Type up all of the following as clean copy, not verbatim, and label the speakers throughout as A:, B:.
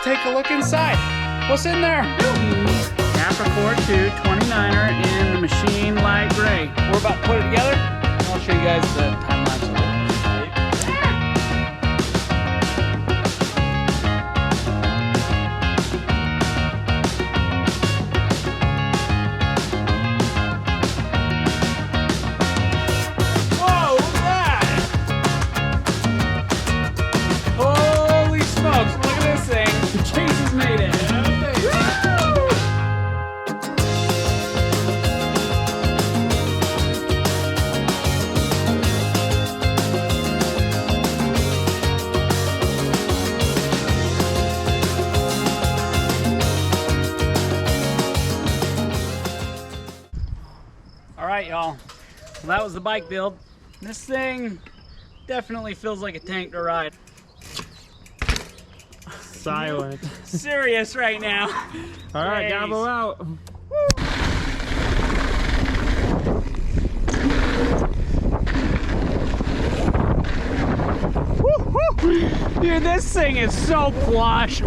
A: take a look inside. What's in there? Capra Core 2 29er in the machine light gray. We're about to put it together. I'll show you guys the time lapse of it. Alright, y'all. Well, that was the bike build. This thing definitely feels like a tank to ride.
B: Silent.
A: Serious right now.
B: Alright, gobble out.
A: Dude, this thing is so plush.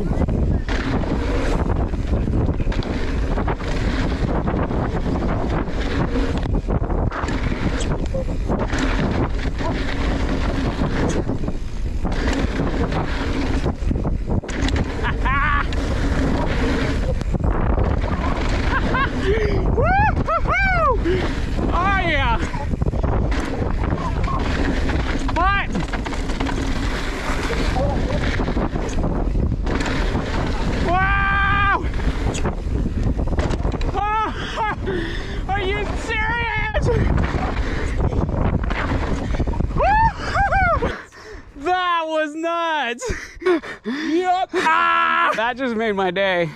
A: Oh yeah! What? Wow! Oh, are you serious? That was nuts! Yep! Ah, that just made my day.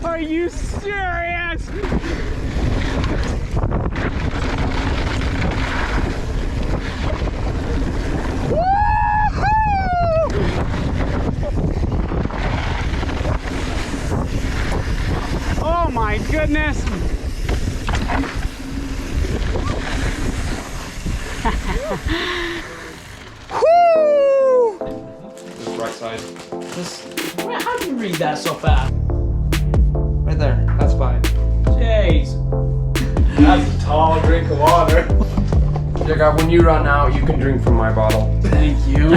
A: Are you serious? Oh my goodness.
C: Right side.
A: How do you read that so fast?
C: Right there. That's fine.
A: Jeez.
C: That's a tall drink of water. Jacob, when you run out, you can drink from my bottle.
A: Thank you.